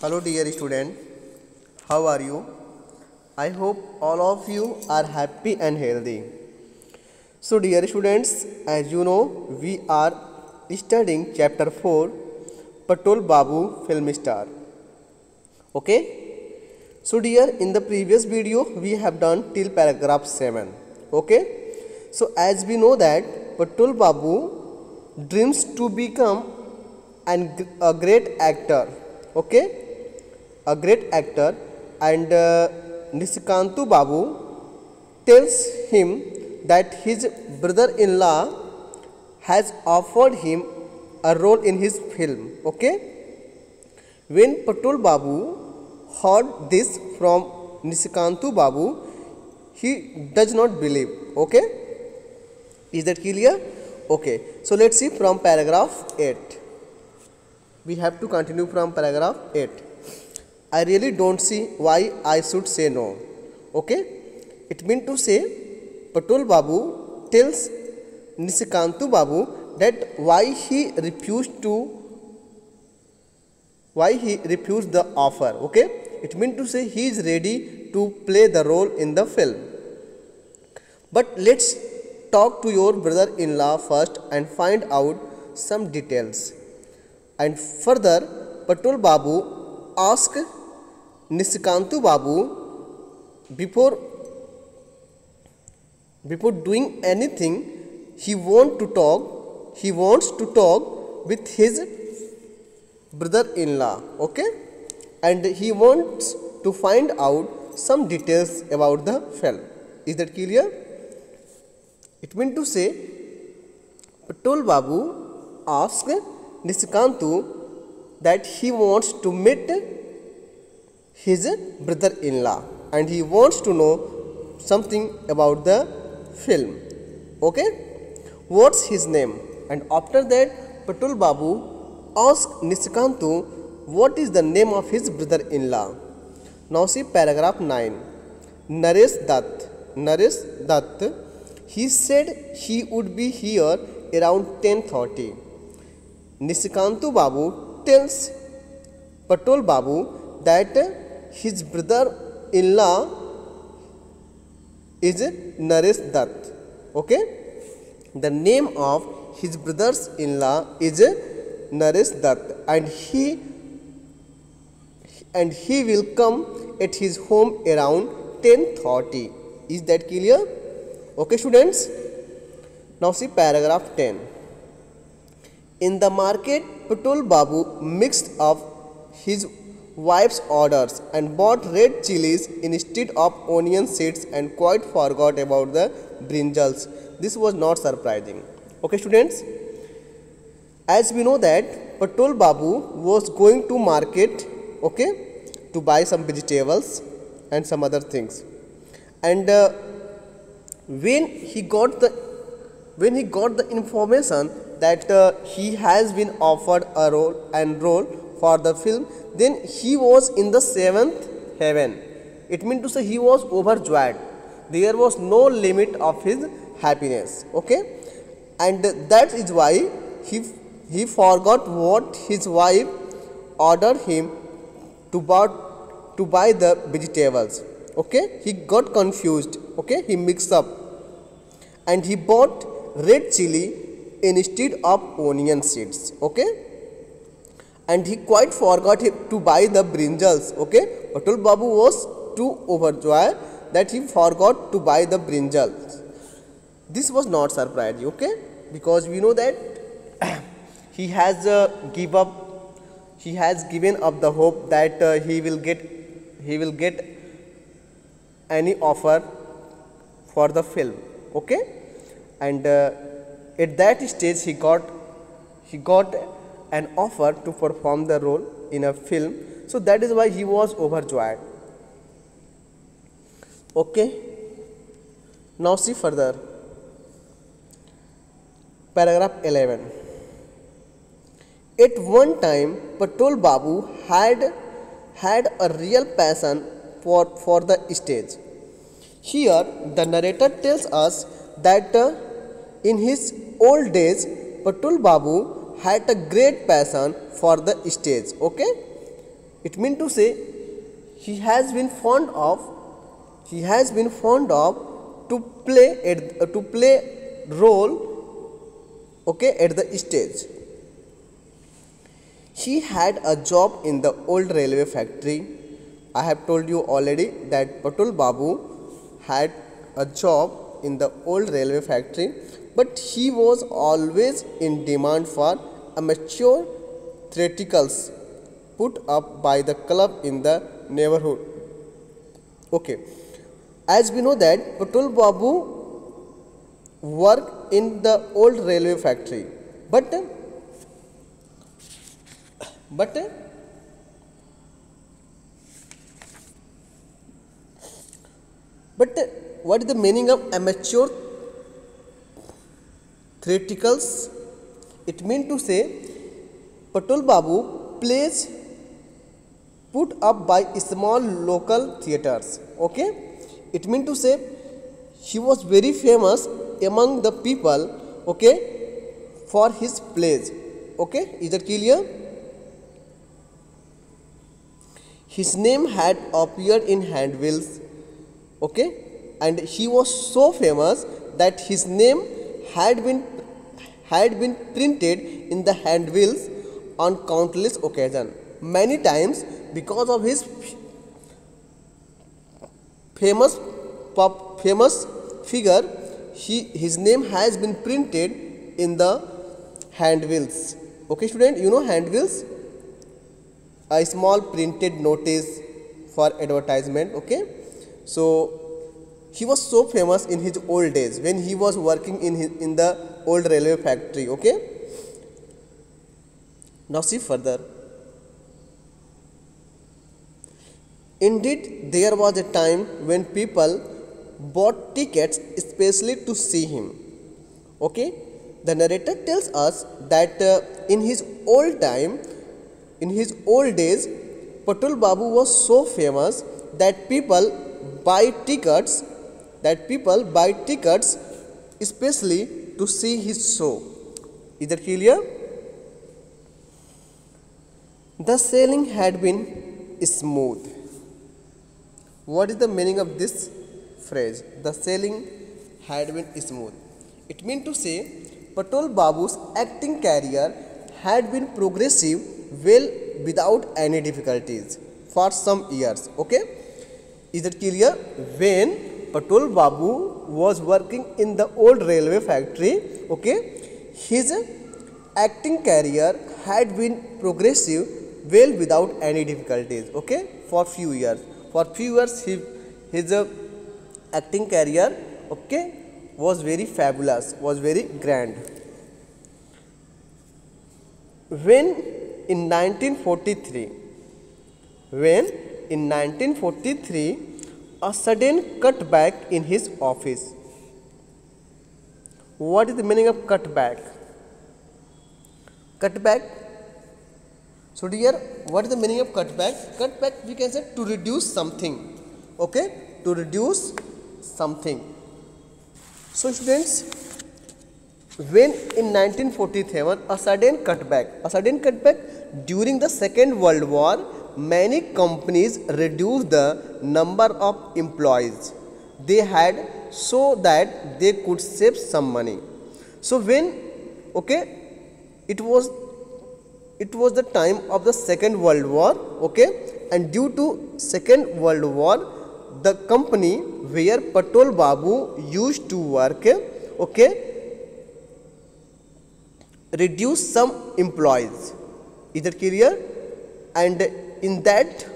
Hello dear student, how are you? I hope all of you are happy and healthy. So dear students, as you know, we are studying chapter 4, Patul Babu film star. Okay? So dear, in the previous video we have done till paragraph 7. Okay? So as we know that Patul Babu dreams to become a great actor. Okay? A great actor, and Nisikantu Babu tells him that his brother-in-law has offered him a role in his film. Okay? When Patul Babu heard this from Nisikantu Babu, he does not believe. Okay? Is that clear? Okay. So let's see from paragraph 8. We have to continue from paragraph 8. I really don't see why I should say no. Okay? It means to say Patul Babu tells Nisikantu Babu that why he refused the offer. Okay? It means to say he is ready to play the role in the film. But let's talk to your brother-in-law first and find out some details. And further, Patul Babu asked Nisikantu Babu before doing anything, he wants to talk with his brother-in-law. Okay? And he wants to find out some details about the film. Is that clear? It means to say Patul Babu asked Nisikantu that he wants to meet his brother-in-law and he wants to know something about the film. Okay? What's his name? And after that, Patul Babu asked Nisikantu what is the name of his brother-in-law. Now see paragraph 9. Naresh Dutt. He said he would be here around 10:30. Nisikantu Babu tells Patul Babu that his brother-in-law is Naresh Dutt. Okay? The name of his brother-in-law is Naresh Dutt, and he will come at his home around 10:30. Is that clear? Okay, students? Now see paragraph 10. In the market, Patul Babu mixed up his wife's orders and bought red chilies instead of onion seeds and quite forgot about the brinjals. This was not surprising. Okay, students? As we know that Patul Babu was going to market, okay, to buy some vegetables and some other things. And when he got the information that he has been offered a role for the film, then he was in the seventh heaven. It means to say he was overjoyed. There was no limit of his happiness. Okay? And that is why he forgot what his wife ordered him to buy the vegetables. Okay? He got confused. Okay? He mixed up. And he bought red chili instead of onion seeds. Okay? And he quite forgot to buy the brinjals. Okay? Patul Babu was too overjoyed that he forgot to buy the brinjals. This was not surprising. Okay? Because we know that he has given up the hope that he will get any offer for the film. Okay? And at that stage he got an offer to perform the role in a film. So that is why he was overjoyed. Okay? Now see further. Paragraph 11. At one time, Patul Babu had a real passion for the stage. Here, the narrator tells us that in his old days, Patul Babu had a great passion for the stage. Okay? It means to say he has been fond of to play role, okay, at the stage. He had a job in the old railway factory. I have told you already that Patul Babu had a job in the old railway factory, but he was always in demand for amateur theatricals put up by the club in the neighborhood. Okay, as we know that Patul Babu worked in the old railway factory, but what is the meaning of amateur theatricals? It means to say Patul Babu plays put up by small local theaters. Okay, it means to say he was very famous among the people, okay, for his plays. Okay, is that clear? His name had appeared in handbills, okay, and he was so famous that his name had been printed in the handbills on countless occasions. Many times, because of his famous figure, his name has been printed in the handbills. Okay, student, you know handbills, a small printed notice for advertisement. Okay, so he was so famous in his old days when he was working in the old railway factory. Okay, now see further. Indeed, there was a time when people bought tickets especially to see him. Okay, the narrator tells us that in his old days, Patul Babu was so famous that people buy tickets especially to see his show. Is that clear? The sailing had been smooth. What is the meaning of this phrase? The sailing had been smooth. It means to say Patul Babu's acting career had been progressive well without any difficulties for some years. Okay, is it clear? When Patul Babu was working in the old railway factory, okay, his acting career had been progressive well without any difficulties. Okay, for few years. For few years, his acting career, okay, was very fabulous, was very grand. When in 1943, a sudden cutback in his office. What is the meaning of cutback? Cutback. So dear, what is the meaning of cutback? Cutback, we can say to reduce something. Okay, to reduce something. So students, when in 1947 a sudden cutback during the Second World War, many companies reduced the number of employees they had so that they could save some money. So when, okay, it was the time of the Second World War, okay, and due to Second World War, the company where Patul Babu used to work, okay, reduced some employees. Is that clear? And in that,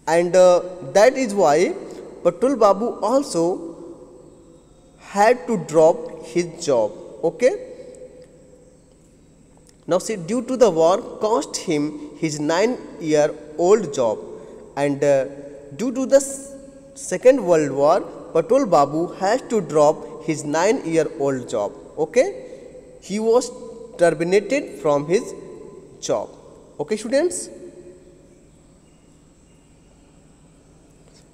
that is why Patul Babu also had to drop his job. Okay. Now see, due to the war cost him his 9-year-old job, and due to the Second World War, Patul Babu has to drop his 9-year-old job. Okay, he was terminated from his job. Okay, students.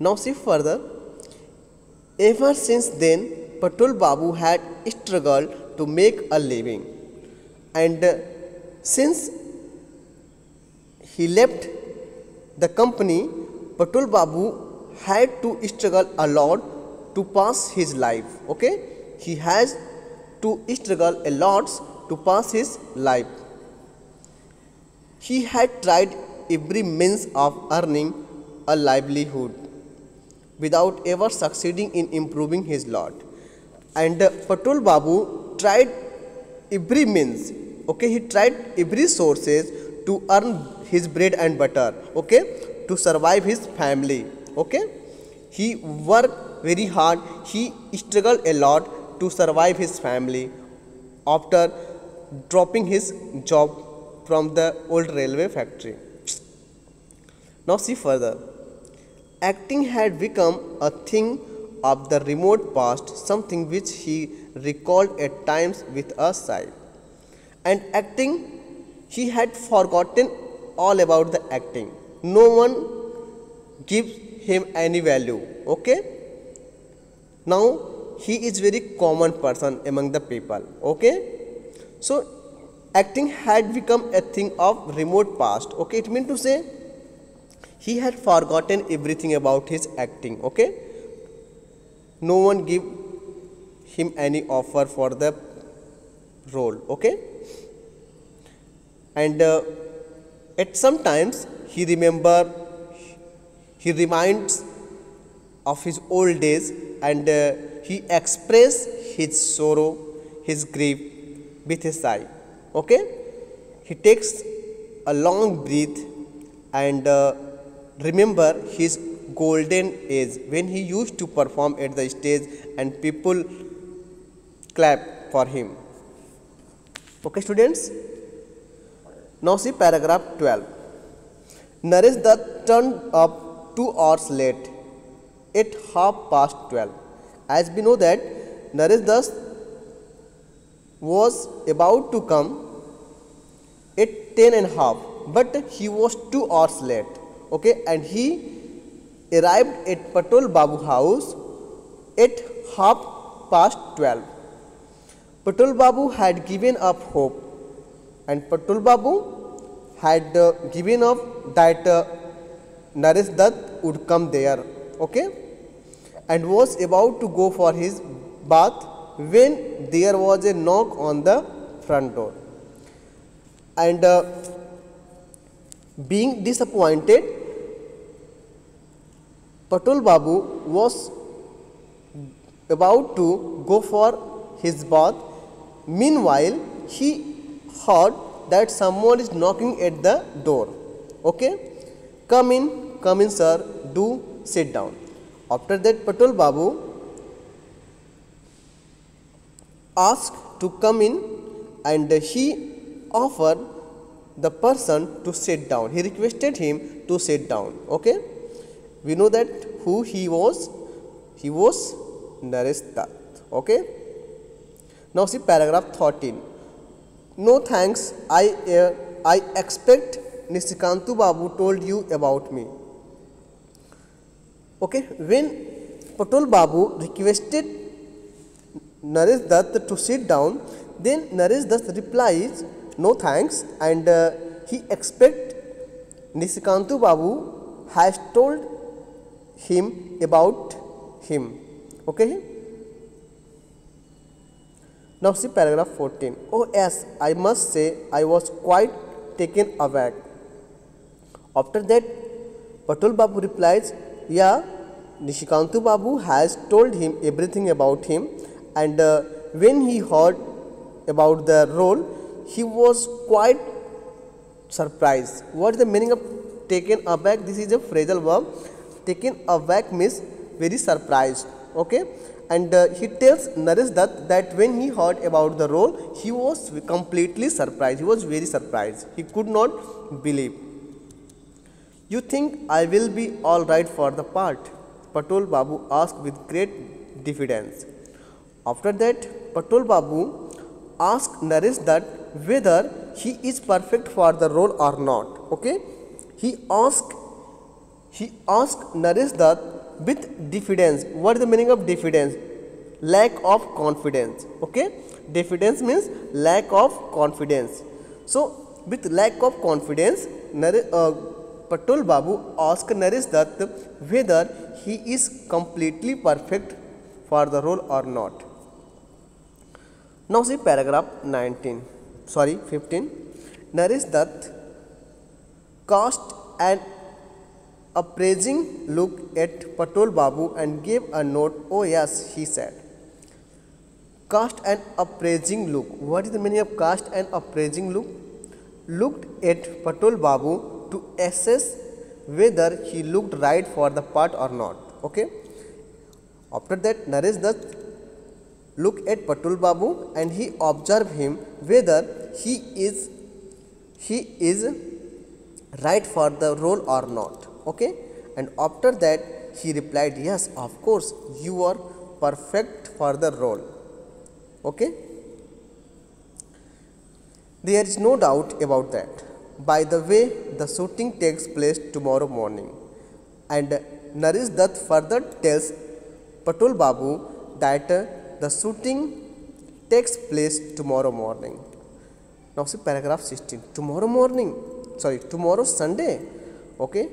Now see further. Ever since then, Patul Babu had struggled to make a living, and since he left the company, Patul Babu had to struggle a lot to pass his life. Okay, he has to struggle a lot to pass his life. He had tried every means of earning a livelihood without ever succeeding in improving his lot. And Patul Babu tried every means. Okay, he tried every sources to earn his bread and butter. Okay, to survive his family. Okay, he worked very hard. He struggled a lot to survive his family after dropping his job from the old railway factory. Now see further. Acting had become a thing of the remote past, something which he recalled at times with a sigh. And acting, he had forgotten all about the acting. No one gives him any value. Okay, now he is very common person among the people. Okay, so acting had become a thing of remote past. Okay, it means to say he had forgotten everything about his acting. Okay, no one give him any offer for the role. Okay, and at sometimes he reminds of his old days, and he express his sorrow, his grief with a sigh. Okay, he takes a long breath and remember his golden age when he used to perform at the stage and people clap for him. Okay students, now see paragraph 12. Naresh Dutt turned up 2 hours late at 12:30. As we know that Naresh Dutt was about to come at 10:30, but he was 2 hours late. Okay, and he arrived at Patul Babu house at 12:30. Patul Babu had given up hope, and Patul Babu had given up that Naresh Dutt would come there. Okay, and was about to go for his bath when there was a knock on the front door. And being disappointed, Patul Babu was about to go for his bath. Meanwhile, he heard that someone is knocking at the door. Okay, come in sir, do sit down. After that, Patul Babu asked to come in, and he offered the person to sit down. He requested him to sit down. Okay, we know that who he was. He was Naresh Dutt. Okay, now see paragraph 13. No thanks, I expect Nishikantu Babu told you about me. Okay, when Patul Babu requested Naresh Dutt to sit down, then Naresh Dutt replies, no thanks, and he expect Nishikantu Babu has told him about him. Okay, now see paragraph 14. Oh yes, I must say I was quite taken aback. After that, Patul Babu replies, yeah, Nishikantu Babu has told him everything about him, and when he heard about the role, he was quite surprised. What is the meaning of taken aback? This is a phrasal verb. Taken aback means very surprised. Okay, and he tells Naresh Dutt that when he heard about the role, he was completely surprised. He was very surprised. He could not believe. You think I will be all right for the part? Patul Babu asked with great diffidence. After that, Patul Babu asked Naresh Dutt whether he is perfect for the role or not. Okay, he asked Naresh Dutt with diffidence. What is the meaning of diffidence? Lack of confidence. Okay, diffidence means lack of confidence. So with lack of confidence, Patul Babu asked Naresh Dutt whether he is completely perfect for the role or not. Now see paragraph 15. Naresh Dutt cast an appraising look at Patul Babu and gave a nod. Oh yes, he said. Cast an appraising look. What is the meaning of cast an appraising look? Looked at Patul Babu to assess whether he looked right for the part or not. Okay. After that, Naresh Dutt looked at Patul Babu and he observed him whether he is right for the role or not. Okay. And after that, he replied, yes, of course, you are perfect for the role. Okay. There is no doubt about that. By the way, the shooting takes place tomorrow morning. And Naresh Dutt further tells Patul Babu that the shooting takes place tomorrow morning. Now see paragraph 16. Tomorrow Sunday. Okay.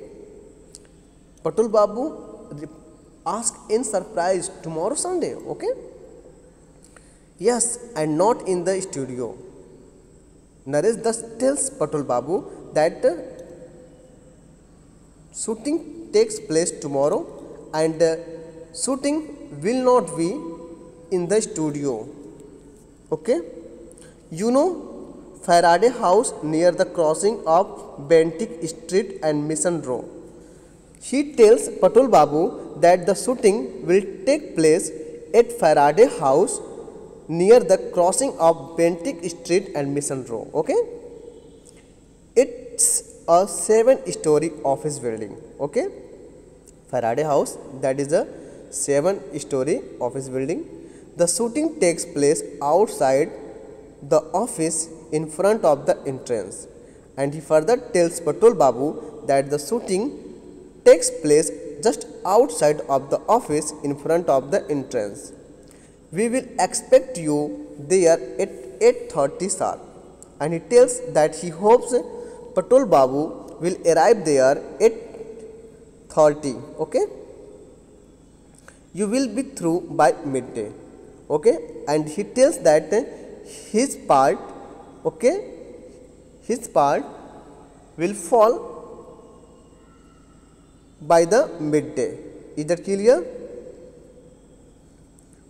Patul Babu asked in surprise, tomorrow Sunday. Okay. Yes, and not in the studio. Naresh Dutt tells Patul Babu that shooting takes place tomorrow and shooting will not be in the studio. Okay. You know Faraday House near the crossing of Bentinck Street and Mission Row. He tells Patul Babu that the shooting will take place at Faraday House near the crossing of Bentinck Street and Mission Row. Okay. It's a 7-story office building. Okay. Faraday House, that is a 7-story office building. The shooting takes place outside the office in front of the entrance. And he further tells Patul Babu that the shooting takes place just outside of the office in front of the entrance. We will expect you there at 8:30 sharp. And he tells that he hopes Patul Babu will arrive there at 8:30. Okay. You will be through by midday. Okay. And he tells that his part will fall by the midday. Is that clear?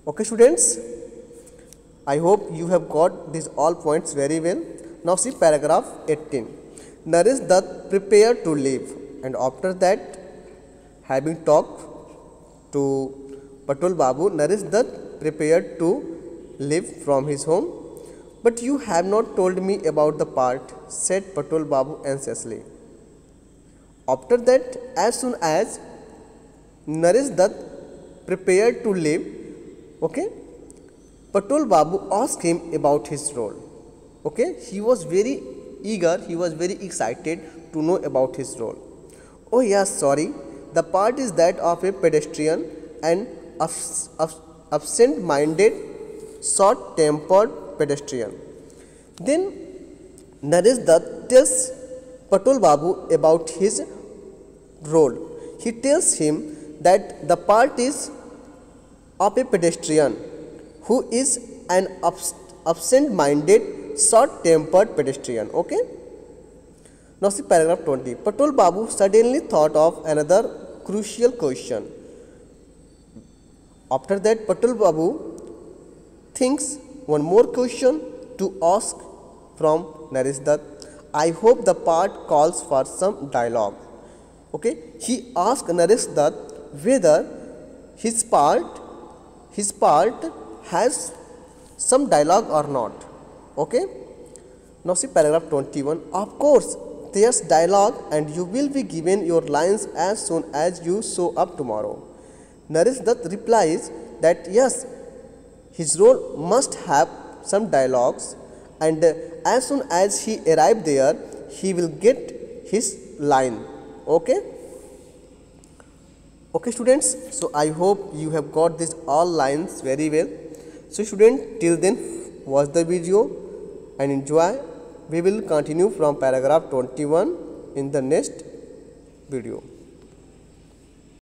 Okay, students, I hope you have got these all points very well. Now see paragraph 18. Naresh Dutt prepared to leave, and after that, having talked to Patul Babu, Naresh Dutt prepared to leave from his home. But you have not told me about the part, said Patul Babu anxiously. After that, as soon as Naresh Dutt prepared to leave, okay, Patul Babu asked him about his role. Okay, he was very eager, he was very excited to know about his role. Oh yes, sorry, the part is that of a pedestrian and absent-minded, short-tempered pedestrian. Then Naresh Dutt tells Patul Babu about his role. He tells him that the part is of a pedestrian who is an absent-minded, short-tempered pedestrian. Okay. Now see paragraph 20. Patul Babu suddenly thought of another crucial question. After that, Patul Babu thinks one more question to ask from Naresh Dutt. I hope the part calls for some dialogue. Okay. He asked Naresh Dutt whether his part has some dialogue or not. Okay. Now see paragraph 21. Of course, there's dialogue and you will be given your lines as soon as you show up tomorrow. Naresh Dutt replies that yes, his role must have some dialogues, and as soon as he arrives there, he will get his line. Okay. Okay, students. So I hope you have got these all lines very well. So student, till then, watch the video and enjoy. We will continue from paragraph 21 in the next video.